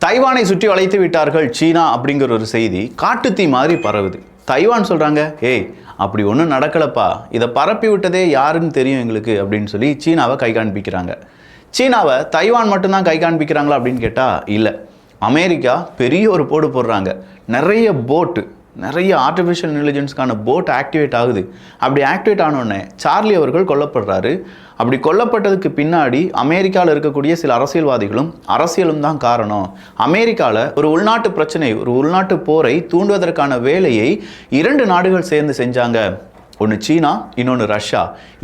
தைவானை சுற்றி வளைத்து விட்டார்கள் சீனா அப்படிங்கிற ஒரு செய்தி காட்டுத்தீ மாதிரி பரவுது. தைவான் சொல்கிறாங்க, ஏய் அப்படி ஒன்றும் நடக்கலப்பா, இதை பரப்பி விட்டதே யாருன்னு தெரியும் எங்களுக்கு அப்படின்னு சொல்லி சீனாவை கை காண்பிக்கிறாங்க. சீனாவை தைவான் மட்டும்தான் கை காண்பிக்கிறாங்களா அப்படின்னு கேட்டால் இல்லை. அமெரிக்கா பெரிய ஒரு போடு போடுறாங்க. நிறைய ஆர்டிஃபிஷியல் இன்டெலிஜென்ஸ்க்கான போட் ஆக்டிவேட் ஆகுது. அப்படி ஆக்டிவேட் ஆனோடனே சார்லி அவர்கள் கொல்லப்படுறாரு. அப்படி கொல்லப்பட்டதுக்கு பின்னாடி அமெரிக்காவில் இருக்கக்கூடிய சில அரசியலும் தான் காரணம். அமெரிக்காவில் ஒரு உள்நாட்டு பிரச்சனை, ஒரு உள்நாட்டு போரை தூண்டுவதற்கான வேலையை 2 நாடுகள் சேர்ந்து செஞ்சாங்க. ஒன்று சீனா, இன்னொன்று ரஷ்யா.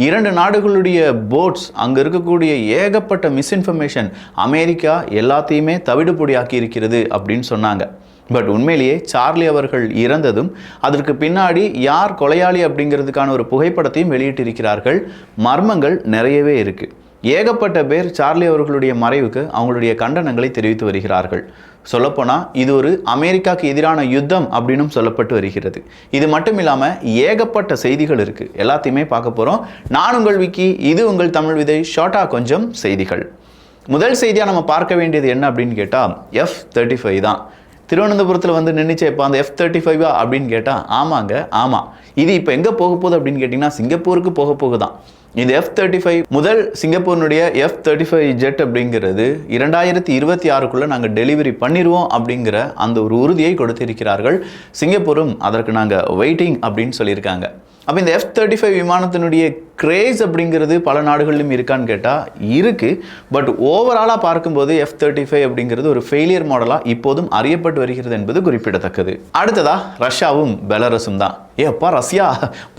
2 நாடுகளுடைய போட்ஸ், அங்கே இருக்கக்கூடிய ஏகப்பட்ட மிஸ்இன்ஃபர்மேஷன் அமெரிக்கா எல்லாத்தையுமே தவிடுபொடியாக்கி இருக்கிறது அப்படின்னு சொன்னாங்க. பட் உண்மையிலேயே சார்லி அவர்கள் இறந்ததும் அதற்கு பின்னாடி யார் கொலையாளி அப்படிங்கிறதுக்கான ஒரு புகைப்படத்தையும் வெளியிட்டிருக்கிறார்கள். மர்மங்கள் நிறையவே இருக்குது. ஏகப்பட்ட பேர் சார்லி அவர்களுடைய மறைவுக்கு அவங்களுடைய கண்டனங்களை தெரிவித்து வருகிறார்கள். சொல்லப்போனால் இது ஒரு அமெரிக்காவுக்கு எதிரான யுத்தம் அப்படின்னும் சொல்லப்பட்டு வருகிறது. இது மட்டும் இல்லாமல் ஏகப்பட்ட செய்திகள் இருக்குது. எல்லாத்தையுமே பார்க்க போகிறோம். நான் உங்கள் விக்கி, இது உங்கள் தமிழ் விதை. ஷார்ட்டாக கொஞ்சம் செய்திகள். முதல் செய்தியாக நம்ம பார்க்க வேண்டியது என்ன அப்படின்னு கேட்டால் F-35 தான். திருவனந்தபுரத்தில் வந்து நின்றுச்சு. இப்போ அந்த F-35 அப்படின்னு கேட்டால் ஆமாம். இது இப்போ எங்கே போக போகுது அப்படின்னு கேட்டிங்கன்னா சிங்கப்பூருக்கு போக போகுதான். இந்த F-35 முதல் சிங்கப்பூரினுடைய F-35 ஜெட் அப்படிங்கிறது 2026க்குள்ளே நாங்கள் டெலிவரி பண்ணிடுவோம் அப்படிங்கிற அந்த ஒரு உறுதியை கொடுத்திருக்கிறார்கள். சிங்கப்பூரும் அதற்கு நாங்கள் வெயிட்டிங் அப்படின்னு சொல்லியிருக்காங்க. அப்போ இந்த F-35 விமானத்தினுடைய கிரேஸ் அப்படிங்கிறது பல நாடுகளிலும் இருக்கான்னு கேட்டால் இருக்குது. பட் ஓவராலாக பார்க்கும்போது F-35 அப்படிங்கிறது ஒரு ஃபெயிலியர் மாடலாக இப்போதும் அறியப்பட்டு வருகிறது என்பது குறிப்பிடத்தக்கது. அடுத்ததாக ரஷ்யாவும் பெலாரஸும் தான். ஏப்பா ரஷ்யா,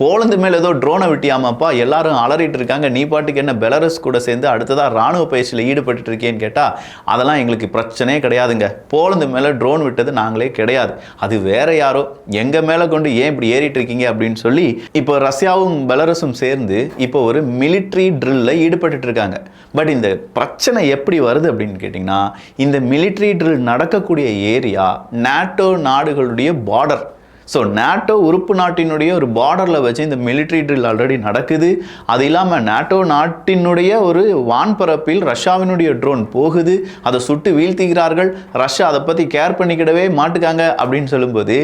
போலந்து மேலே ஏதோ ட்ரோனை விட்டியாமாப்பா, எல்லாரும் அலறிட்டு இருக்காங்க, நீ பாட்டுக்கு என்ன பெலாரஸ் கூட சேர்ந்து அடுத்ததாக ராணுவ பயிற்சியில் ஈடுபட்டு இருக்கேன்னு கேட்டால் அதெல்லாம் எங்களுக்கு பிரச்சனையே கிடையாதுங்க. போலந்து மேலே ட்ரோன் விட்டது நாங்களே கிடையாது, அது வேற யாரோ, எங்கள் மேலே கொண்டு ஏன் இப்படி ஏறிட்டு இருக்கீங்க அப்படின்னு சொல்லி இப்போ ரஷ்யாவும் பெலாரஸும் சேர்ந்து இப்போ ஒரு மிலிட்ரி ட்ரில்ல ஈடுபட்டு இருக்காங்க. பட் இந்த பிரச்சனை எப்படி வருது அப்படின்னு கேட்டிங்கன்னா, இந்த மிலிட்ரி ட்ரில் நடக்கக்கூடிய ஏரியா நேட்டோ நாடுகளுடைய பார்டர். ஸோ நேட்டோ உறுப்பு நாட்டினுடைய ஒரு பார்டரில் வச்சு இந்த மிலிட்ரி ட்ரில் ஆல்ரெடி நடக்குது. அது இல்லாமல் நேட்டோ நாட்டினுடைய ஒரு வான்பரப்பில் ரஷ்யாவினுடைய ட்ரோன் போகுது, அதை சுட்டு வீழ்த்துகிறார்கள். ரஷ்யா அதை பற்றி கேர் பண்ணிக்கிடவே மாட்டுக்காங்க அப்படின்னு சொல்லும்போது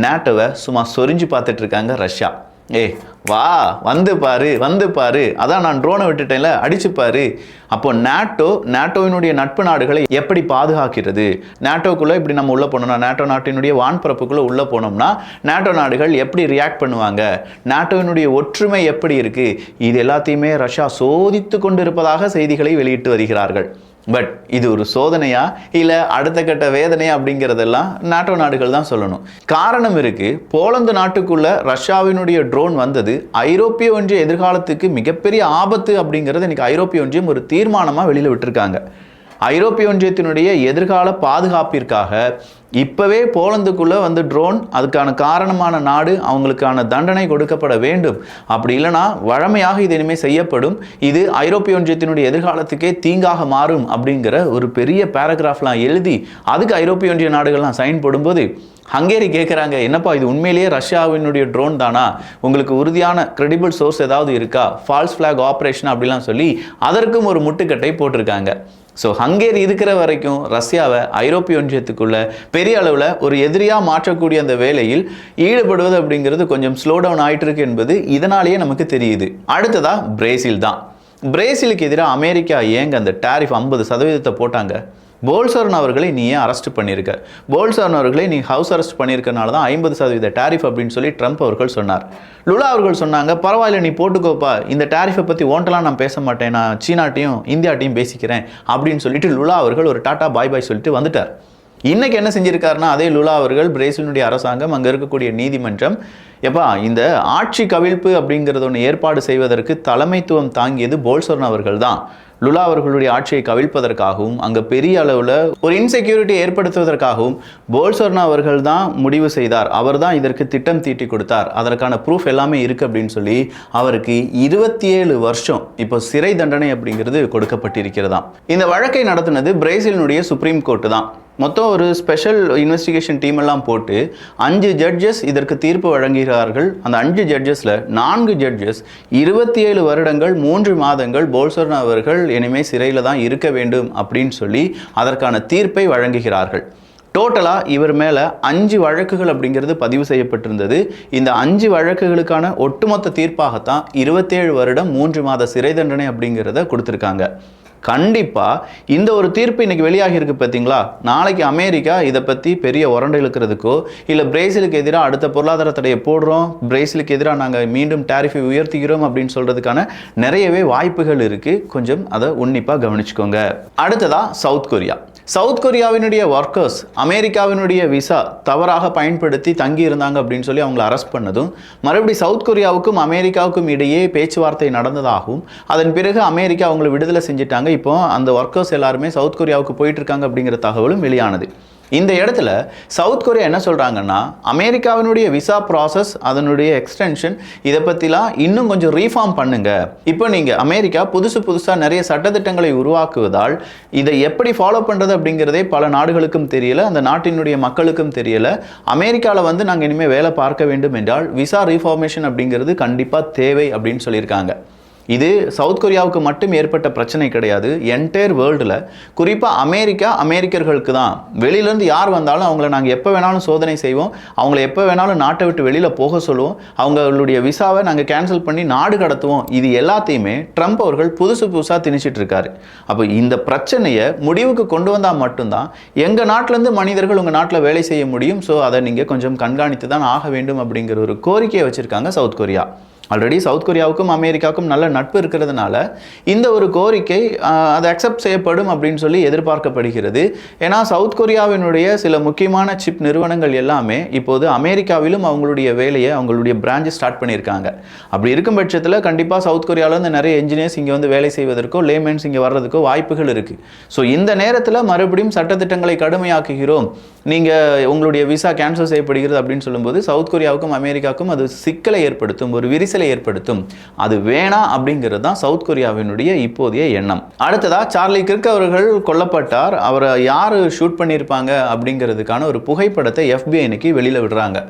நேட்டோவை சும்மா சொரிஞ்சு பார்த்துட்டு இருக்காங்க ரஷ்யா. வா வந்து பாரு, அதான் நான் ட்ரோனை விட்டுட்டேன்ல, அடிச்சு பாரு. அப்போ நேட்டோவினுடைய நட்பு நாடுகளை எப்படி பாதுகாக்கிறது, நேட்டோக்குள்ளே இப்படி நம்ம உள்ளே போனோம்னா, நேட்டோ நாட்டினுடைய வான்பரப்புக்குள்ளே உள்ளே போனோம்னா நேட்டோ நாடுகள் எப்படி ரியாக்ட் பண்ணுவாங்க, நேட்டோவினுடைய ஒற்றுமை எப்படி இருக்குது, இது எல்லாத்தையுமே ரஷ்யா சோதித்து கொண்டு இருப்பதாக செய்திகளை வெளியிட்டு வருகிறார்கள். பட் இது ஒரு சோதனையா இல்லை அடுத்த கட்ட வேதனையா அப்படிங்கிறதெல்லாம் நாட்டோ நாடுகள் தான் சொல்லணும். காரணம் இருக்கு. போலந்து நாட்டுக்குள்ள ரஷ்யாவினுடைய ட்ரோன் வந்தது ஐரோப்பிய ஒன்றிய எதிர்காலத்துக்கு மிகப்பெரிய ஆபத்து அப்படிங்கிறது இன்னைக்கு ஐரோப்பிய ஒன்றியம் ஒரு தீர்மானமாக வெளியில் விட்டுருக்காங்க. ஐரோப்பிய ஒன்றியத்தினுடைய எதிர்கால பாதுகாப்பிற்காக இப்போவே போலந்துக்குள்ளே வந்து ட்ரோன், அதுக்கான காரணமான நாடு அவங்களுக்கான தண்டனை கொடுக்கப்பட வேண்டும். அப்படி இல்லைனா வழமையாக இது இனிமேல் செய்யப்படும், இது ஐரோப்பிய ஒன்றியத்தினுடைய எதிர்காலத்துக்கே தீங்காக மாறும் அப்படிங்கிற ஒரு பெரிய பேராகிராஃப்லாம் எழுதி அதுக்கு ஐரோப்பிய ஒன்றிய நாடுகள்லாம் சைன் போடும்போது ஹங்கேரி கேட்குறாங்க, என்னப்பா இது உண்மையிலேயே ரஷ்யாவினுடைய ட்ரோன் தானா, உங்களுக்கு உறுதியான கிரெடிபிள் சோர்ஸ் ஏதாவது இருக்கா, ஃபால்ஸ் ஃப்ளாக் ஆப்ரேஷன் அப்படிலாம் சொல்லி அதற்கும் ஒரு முட்டுக்கட்டை போட்டிருக்காங்க. ஸோ ஹங்கேரி இருக்கிற வரைக்கும் ரஷ்யாவை ஐரோப்பிய ஒன்றியத்துக்குள்ள பெரிய அளவில் ஒரு எதிரியாக மாற்றக்கூடிய அந்த வேலையில் ஈடுபடுவது அப்படிங்கிறது கொஞ்சம் ஸ்லோ டவுன் ஆகிட்டு இருக்கு என்பது இதனாலேயே நமக்கு தெரியுது. அடுத்ததாக பிரேசில் தான். பிரேசிலுக்கு எதிராக அமெரிக்கா ஏங்க அந்த டேரிஃப் 50% போட்டாங்க? போல்சோனோ அவர்களை நீ ஏன் அரெஸ்ட் பண்ணியிருக்க, போல்சோனோ அவர்களை நீ ஹவுஸ் அரெஸ்ட் பண்ணியிருக்கனால தான் 50% டேரிஃப் அப்படின்னு சொல்லி ட்ரம்ப் அவர்கள் சொன்னார். லுலா அவர்கள் சொன்னாங்க, பரவாயில்ல நீ போட்டுக்கோப்பா, இந்த டேரிஃபை பற்றி ஓண்டெல்லாம் நான் பேச மாட்டேன், நான் சீனாட்டையும் இந்தியாட்டையும் பேசிக்கிறேன் அப்படின்னு சொல்லிட்டு லுலா அவர்கள் ஒரு டாட்டா பாய் சொல்லிட்டு வந்துட்டார். இன்னைக்கு என்ன செஞ்சிருக்காருன்னா, அதே லுலா அவர்கள் பிரேசிலுடைய அரசாங்கம், அங்கே இருக்கக்கூடிய நீதிமன்றம், இந்த ஆட்சி கவிழ்ப்பு அப்படிங்கிறத ஒன்று ஏற்பாடு செய்வதற்கு தலைமைத்துவம் தாங்கியது போல்சோனோ அவர்கள் தான். லுலா அவர்களுடைய ஆட்சியை கவிழ்ப்பதற்காகவும் அங்கே பெரிய அளவில் ஒரு இன்செக்யூரிட்டி ஏற்படுத்துவதற்காகவும் போல்சோனோ அவர்கள் தான் முடிவு செய்தார். அவர் தான் இதற்கு திட்டம் தீட்டி கொடுத்தார், அதற்கான ப்ரூஃப் எல்லாமே இருக்குது அப்படின்னு சொல்லி அவருக்கு 27 வருஷம் இப்போ சிறை தண்டனை அப்படிங்கிறது கொடுக்கப்பட்டிருக்கிறதாம். இந்த வழக்கை நடத்தினது பிரேசிலினுடைய சுப்ரீம் கோர்ட்டு தான். மொத்தம் ஒரு ஸ்பெஷல் இன்வெஸ்டிகேஷன் டீம் எல்லாம் போட்டு 5 ஜட்ஜஸ் இதற்கு தீர்ப்பு வழங்குகிறார்கள். அந்த 5 ஜட்ஜஸில் 4 ஜட்ஜஸ் 27 வருடங்கள் 3 மாதங்கள் போல்சோனோ அவர்கள் இனிமேல் சிறையில் தான் இருக்க வேண்டும் அப்படின்னு சொல்லி அதற்கான தீர்ப்பை வழங்குகிறார்கள். டோட்டலாக இவர் மேலே 5 வழக்குகள் அப்படிங்கிறது பதிவு செய்யப்பட்டிருந்தது. இந்த 5 வழக்குகளுக்கான ஒட்டுமொத்த தீர்ப்பாகத்தான் 27 வருடம் 3 மாத சிறை தண்டனை அப்படிங்கிறத கொடுத்துருக்காங்க. கண்டிப்பாக இந்த ஒரு தீர்ப்பு இன்னைக்கு வெளியாகி இருக்கு பார்த்தீங்களா, நாளைக்கு அமெரிக்கா இதை பற்றி பெரிய உரண்டை இழுக்கிறதுக்கோ இல்லை பிரேசிலுக்கு எதிராக அடுத்த பொருளாதார தடையை போடுறோம், பிரேசிலுக்கு எதிராக நாங்கள் மீண்டும் டேரிஃபை உயர்த்துகிறோம் அப்படின்னு சொல்கிறதுக்கான நிறையவே வாய்ப்புகள் இருக்குது. கொஞ்சம் அதை உன்னிப்பாக கவனிச்சுக்கோங்க. அடுத்ததாக சவுத் கொரியா. சவுத் கொரியாவினுடைய ஒர்க்கர்ஸ் அமெரிக்காவினுடைய விசா தவறாக பயன்படுத்தி தங்கி இருந்தாங்க அப்படின்னு சொல்லி அவங்களை அரெஸ்ட் பண்ணதும், மறுபடியும் சவுத் கொரியாவுக்கும் அமெரிக்காவுக்கும் இடையே பேச்சுவார்த்தை நடந்ததாகவும் அதன் பிறகு அமெரிக்கா அவங்களை விடுதலை செஞ்சுட்டாங்க. இப்போ அந்த ஒர்க்கர்ஸ் எல்லாருமே சவுத் கொரியாவுக்கு போயிட்டு இருக்காங்க அப்படிங்கிற தகவலும் வெளியானது. இந்த இடத்துல சவுத் கொரியா என்ன சொல்கிறாங்கன்னா, அமெரிக்காவினுடைய விசா ப்ராசஸ் அதனுடைய எக்ஸ்டென்ஷன் இதை பற்றிலாம் இன்னும் கொஞ்சம் ரீஃபார்ம் பண்ணுங்க. இப்போ நீங்கள் அமெரிக்கா புதுசாக நிறைய சட்டத்திட்டங்களை உருவாக்குவதால் இதை எப்படி ஃபாலோ பண்ணுறது அப்படிங்கிறதே பல நாடுகளுக்கும் தெரியல, அந்த நாட்டினுடைய மக்களுக்கும் தெரியல. அமெரிக்காவில் நாங்கள் இனிமேல் வேலை பார்க்க வேண்டும் என்றால் விசா ரீஃபார்மேஷன் அப்படிங்கிறது கண்டிப்பாக தேவை அப்படின்னு சொல்லியிருக்காங்க. இது சவுத் கொரியாவுக்கு மட்டும் ஏற்பட்ட பிரச்சனை கிடையாது, என்டையர் வேர்ல்டில். குறிப்பாக அமெரிக்கர்களுக்கு தான். வெளியிலேருந்து யார் வந்தாலும் அவங்கள நாங்கள் எப்போ வேணாலும் சோதனை செய்வோம், அவங்கள எப்போ வேணாலும் நாட்டை விட்டு வெளியில் போக சொல்லுவோம், அவங்களுடைய விசாவை நாங்கள் கேன்சல் பண்ணி நாடு கடத்துவோம். இது எல்லாத்தையுமே ட்ரம்ப் அவர்கள் புதுசாக திணிச்சிட்டு இருக்காரு. அப்போ இந்த பிரச்சனையை முடிவுக்கு கொண்டு வந்தால் மட்டும்தான் எங்கள் நாட்டிலேருந்து மனிதர்கள் உங்கள் நாட்டில் வேலை செய்ய முடியும். ஸோ அதை நீங்கள் கொஞ்சம் கண்காணித்து தான் ஆக வேண்டும் அப்படிங்கிற ஒரு கோரிக்கையை வச்சுருக்காங்க சவுத் கொரியா. ஆல்ரெடி சவுத் கொரியாவுக்கும் அமெரிக்காவுக்கும் நல்ல நட்பு இருக்கிறதுனால இந்த ஒரு கோரிக்கை அது அக்செப்ட் செய்யப்படும் அப்படின்னு சொல்லி எதிர்பார்க்கப்படுகிறது. ஏன்னா சவுத் கொரியாவினுடைய சில முக்கியமான சிப் நிறுவனங்கள் எல்லாமே இப்போது அமெரிக்காவிலும் அவங்களுடைய வேலையை அவங்களுடைய பிரான்ச்சை ஸ்டார்ட் பண்ணியிருக்காங்க. அப்படி இருக்கும் பட்சத்தில் கண்டிப்பாக சவுத் கொரியாவிலேருந்து நிறைய என்ஜினியர்ஸ் இங்கே வேலை செய்வதற்கோ லேமேன்ஸ் இங்கே வர்றதுக்கோ வாய்ப்புகள் இருக்குது. ஸோ இந்த நேரத்தில் மறுபடியும் சட்டத்திட்டங்களை கடுமையாக்குகிறோம், நீங்கள் உங்களுடைய விசா கேன்சல் செய்யப்படுகிறது அப்படின்னு சொல்லும்போது சவுத் கொரியாவுக்கும் அமெரிக்காவுக்கும் அது சிக்கலை ஏற்படுத்தும், ஒரு விரிசலை ஏற்படுத்தும். அது வேணாம் அப்படிங்கிறது தான் சவுத் கொரியாவினுடைய இப்போதைய எண்ணம். அடுத்ததா சார்லி கிர்க் அவர்கள் கொல்லப்பட்டார். அவரை யார் ஷூட் பண்ணியிருப்பாங்க அப்படிங்கிறதுக்கான ஒரு புகைப்படத்தை FBI இன்னைக்கு வெளியில் விடுறாங்க.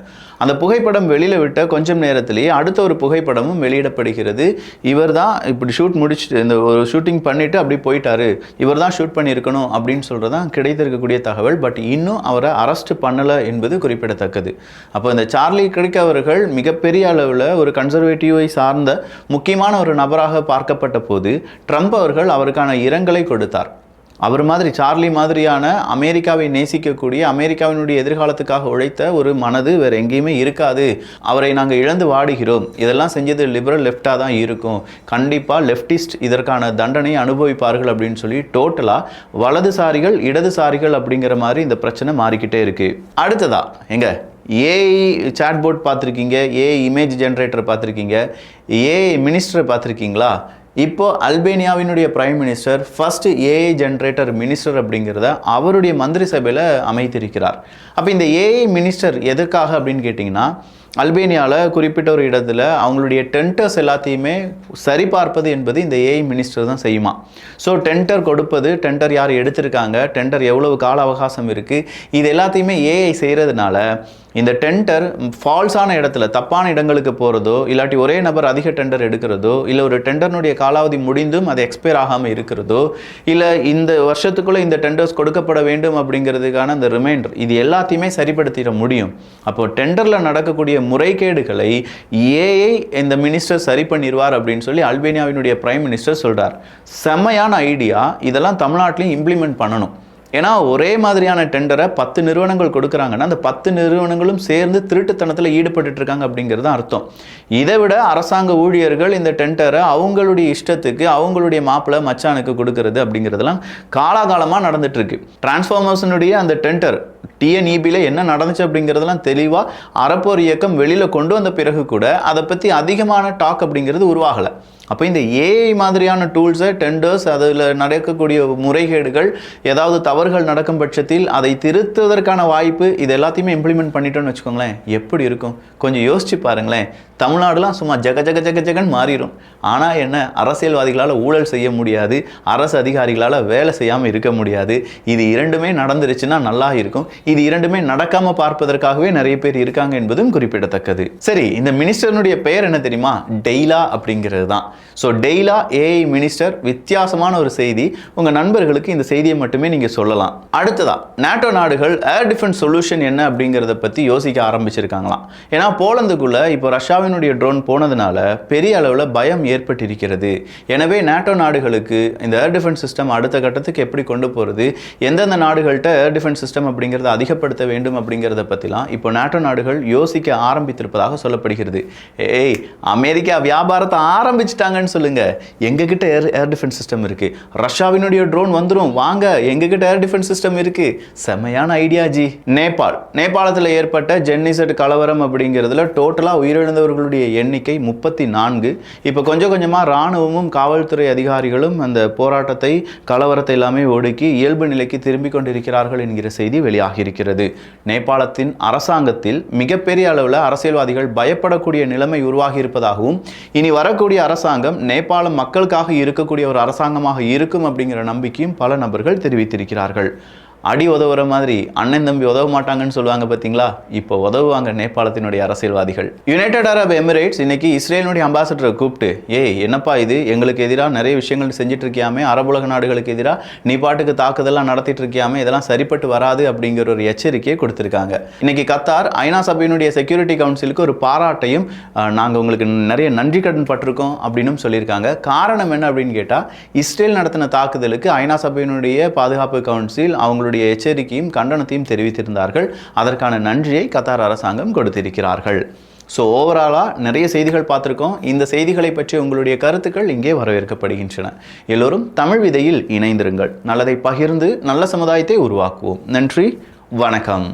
அந்த புகைப்படம் வெளியில் விட்ட கொஞ்சம் நேரத்திலேயே அடுத்த ஒரு புகைப்படமும் வெளியிடப்படுகிறது. இவர் தான் இப்படி ஷூட் முடிச்சுட்டு இந்த ஒரு ஷூட்டிங் பண்ணிட்டு அப்படி போயிட்டாரு, இவர் தான் ஷூட் பண்ணியிருக்கணும் அப்படின்னு சொல்கிறதான் கிடைத்திருக்கக்கூடிய தகவல். பட் இன்னும் அவரை அரெஸ்ட் பண்ணலை என்பது குறிப்பிடத்தக்கது. அப்போ இந்த சார்லி கிர்க் அவர்கள் மிகப்பெரிய அளவில் ஒரு கன்சர்வேட்டிவை சார்ந்த முக்கியமான ஒரு நபராக பார்க்கப்பட்ட போது ட்ரம்ப் அவர்கள் அவருக்கான இரங்கலை கொடுத்தார். அவர் மாதிரி சார்லி மாதிரியான அமெரிக்காவை நேசிக்கக்கூடிய அமெரிக்காவினுடைய எதிர்காலத்துக்காக உழைத்த ஒரு மனது வேறு எங்கேயுமே இருக்காது, அவரை நாங்கள் இழந்து வாடுகிறோம், இதெல்லாம் செஞ்சது லிபரல் லெஃப்டாக தான் இருக்கும், கண்டிப்பாக லெஃப்டிஸ்ட் இதற்கான தண்டனை அனுபவிப்பார்கள் அப்படின்னு சொல்லி டோட்டலாக வலதுசாரிகள் இடதுசாரிகள் அப்படிங்கிற மாதிரி இந்த பிரச்சனை மாறிக்கிட்டே இருக்குது. அடுத்ததா ஏஐ சாட்போர்ட் பார்த்துருக்கீங்க, ஏஐ இமேஜ் ஜென்ரேட்டர் பார்த்துருக்கீங்க, ஏஐ மினிஸ்டரை பார்த்துருக்கீங்களா? இப்போ அல்பேனியாவினுடைய prime minister first AI generator minister அப்படிங்கிறத அவருடைய மந்திரி சபையில் அமைத்திருக்கிறார். அப்போ இந்த ஏஐ மினிஸ்டர் எதுக்காக அப்படின்னு கேட்டிங்கன்னா, அல்பேனியாவில் குறிப்பிட்ட ஒரு இடத்துல அவங்களுடைய டெண்டர்ஸ் எல்லாத்தையுமே சரிபார்ப்பது என்பது இந்த ஏஐ மினிஸ்டர் தான் செய்யுமா. ஸோ டெண்டர் கொடுப்பது, டெண்டர் யார் எடுத்திருக்காங்க, டெண்டர் எவ்வளவு கால அவகாசம் இருக்குது, இது எல்லாத்தையுமே ஏஐ செய்கிறதுனால இந்த டெண்டர் ஃபால்ஸான இடத்துல தப்பான இடங்களுக்கு போகிறதோ, இல்லாட்டி ஒரே நபர் அதிக டெண்டர் எடுக்கிறதோ, இல்லை ஒரு டெண்டர்னுடைய காலாவதி முடிந்தும் அது எக்ஸ்பயர் ஆகாமல் இருக்கிறதோ, இல்லை இந்த வருஷத்துக்குள்ளே இந்த டெண்டர்ஸ் கொடுக்கப்பட வேண்டும் அப்படிங்கிறதுக்கான அந்த ரிமைண்டர், இது எல்லாத்தையுமே சரிப்படுத்திட முடியும். அப்போது டெண்டரில் நடக்கக்கூடிய முறைகேடுகளை ஏஐ இந்த மினிஸ்டர் சரி பண்ணிடுவார் அப்படின்னு சொல்லி அல்பேனியாவினுடைய பிரைம் மினிஸ்டர் சொல்கிறார். செம்மையான ஐடியா, இதெல்லாம் தமிழ்நாட்டிலையும் இம்ப்ளிமெண்ட் பண்ணணும். ஏன்னா ஒரே மாதிரியான டெண்டரை 10 நிறுவனங்கள் கொடுக்குறாங்கன்னா அந்த 10 நிறுவனங்களும் சேர்ந்து திருட்டுத்தனத்தில் ஈடுபட்டு இருக்காங்க அப்படிங்கிறது தான் அர்த்தம். இதை விட அரசாங்க ஊழியர்கள் இந்த டெண்டரை அவங்களுடைய இஷ்டத்துக்கு அவங்களுடைய மாப்பிள்ளை மச்சானுக்கு கொடுக்கறது அப்படிங்கிறதுலாம் காலாகாலமாக நடந்துட்டு இருக்கு. டிரான்ஸ்ஃபார்மர்ஸினுடைய அந்த டெண்டர் டிஎன்இபியில் என்ன நடந்துச்சு அப்படிங்கிறதெல்லாம் தெளிவாக அறப்போர் இயக்கம் வெளியில் கொண்டு வந்த பிறகு கூட அதை பற்றி அதிகமான டாக் அப்படிங்கிறது உருவாகலை. அப்போ இந்த ஏஐ மாதிரியான டூல்ஸை, டெண்டர்ஸ், அதில் நடக்கக்கூடிய முறைகேடுகள், ஏதாவது தவறு தவறுகள் நடக்கும் பட்சத்தில் அதை திருத்துவதற்கான வாய்ப்பு இது எல்லாத்தையுமே இம்ப்ளிமெண்ட் பண்ணிட்டோம்னு வச்சுக்கோங்களேன், எப்படி இருக்கும் கொஞ்சம் யோசிச்சு பாருங்களேன். தமிழ்நாடுலாம் சும்மா ஜக ஜக ஜக ஜகன் மாறிடும். ஆனால் என்ன, அரசியல்வாதிகளால் ஊழல் செய்ய முடியாது, அரசு அதிகாரிகளால் வேலை செய்யாமல் இருக்க முடியாது. இது இரண்டுமே நடந்துருச்சுன்னா நல்லா இருக்கும். இது இரண்டுமே நடக்காமல் பார்ப்பதற்காகவே நிறைய பேர் இருக்காங்க என்பதும் குறிப்பிடத்தக்கது. சரி, இந்த மினிஸ்டர்னுடைய பெயர் என்ன தெரியுமா? டெய்லா அப்படிங்கிறது தான். ஸோ டெய்லா ஏஐ மினிஸ்டர், வித்தியாசமான ஒரு செய்தி. உங்கள் நண்பர்களுக்கு இந்த செய்தியை மட்டுமே நீங்கள் சொல்லலாம். அடுத்ததா, நேட்டோ நாடுகள் ஏர் டிஃபென்ஸ் சொல்யூஷன் என்ன அப்படிங்கிறத பற்றி யோசிக்க ஆரம்பிச்சிருக்காங்களாம். ஏன்னா போலந்துக்குள்ள இப்போ ரஷ்யாவினுடைய ட்ரோன் போனதுனால பெரிய அளவில் பயம் ஏற்பட்டிருக்கிறது. எனவே நேட்டோ நாடுகளுக்கு இந்த ஏர் டிஃபென்ஸ் சிஸ்டம் அடுத்த கட்டத்துக்கு எப்படி கொண்டு போகிறது, எந்தெந்த நாடுகள்கிட்ட ஏர் டிஃபென்ஸ் சிஸ்டம் அப்படிங்கிறத அதிகப்படுத்த வேண்டும் அப்படிங்கிறத பற்றிலாம் இப்போ நேட்டோ நாடுகள் யோசிக்க ஆரம்பித்திருப்பதாக சொல்லப்படுகிறது. ஏய், அமெரிக்கா வியாபாரத்தை ஆரம்பிச்சிட்டாங்கன்னு சொல்லுங்க. எங்ககிட்ட ஏர் டிஃபென்ஸ் சிஸ்டம் இருக்கு, ரஷ்யாவினுடைய ட்ரோன் வந்துடும் வாங்க, எங்ககிட்ட ஏர் டிஃபென்ஸ் சிஸ்டம் இருக்கு. செமையான ஐடியா ஜி. நேபாளத்தில் ஏற்பட்ட ஜென்னிசெட் கலவரம் அப்படிங்கிறதுல டோட்டலாக உயிரிழந்தவர்களுடைய எண்ணிக்கை 34. இப்போ கொஞ்சம் கொஞ்சமாக இராணுவமும் காவல்துறை அதிகாரிகளும் அந்த போராட்டத்தை, கலவரத்தை எல்லாமே ஒடுக்கி இயல்பு நிலைக்கு திரும்பிக் கொண்டிருக்கிறார்கள் என்கிற செய்தி வெளியாகி இருக்கிறது. நேபாளத்தின் அரசாங்கத்தில் மிகப்பெரிய அளவில் அரசியல்வாதிகள் பயப்படக்கூடிய நிலைமை உருவாகி இருப்பதாகவும், இனி வரக்கூடிய அரசாங்கம் நேபாள மக்களுக்காக இருக்கக்கூடிய ஒரு அரசாங்கமாக இருக்கும் அப்படிங்கிற நம்பிக்கையும் பல நபர்கள் தெரிவித்திருக்கிறார்கள். அடி உதவுற மாதிரி அண்ணன் தம்பி உதவ மாட்டாங்கன்னு சொல்லுவாங்க பார்த்தீங்களா, இப்போ உதவுவாங்க நேபாளத்தினுடைய அரசியல்வாதிகள். யுனைடெட் அரப் எமிரேட்ஸ் இன்னைக்கு இஸ்ரேலினுடைய அம்பாசடரை கூப்பிட்டு, என்னப்பா இது, எங்களுக்கு எதிராக நிறைய விஷயங்கள் செஞ்சுட்டு இருக்கியாமே, அரபுலக நாடுகளுக்கு எதிராக நீ பாட்டுக்கு தாக்குதலாம் நடத்திட்டு இருக்கியாமே, இதெல்லாம் சரிப்பட்டு வராது அப்படிங்கிற ஒரு எச்சரிக்கையை கொடுத்துருக்காங்க. இன்னைக்கு கத்தார் ஐநா சபையினுடைய செக்யூரிட்டி கவுன்சிலுக்கு ஒரு பாராட்டையும், நாங்கள் உங்களுக்கு நிறைய நன்றி கடன் பட்டிருக்கோம் அப்படின்னு சொல்லியிருக்காங்க. காரணம் என்ன அப்படின்னு கேட்டால், இஸ்ரேல் நடத்தின தாக்குதலுக்கு ஐநா சபையினுடைய பாதுகாப்பு கவுன்சில் அவங்களுடைய எச்சரிக்கையும் கண்டனத்தையும் தெரிவித்திருந்தார்கள். அதற்கான நன்றியை கத்தார் அரசாங்கம் கொடுத்திருக்கிறார்கள். ஸோ ஓவராலாக நிறைய செய்திகள் பார்த்துருக்கோம். இந்த செய்திகளை பற்றி உங்களுடைய கருத்துக்கள் இங்கே வரவேற்கப்படுகின்றன. எல்லோரும் தமிழ் விதையில் இணைந்திருங்கள். நல்லதை பகிர்ந்து நல்ல சமுதாயத்தை உருவாக்குவோம். நன்றி, வணக்கம்.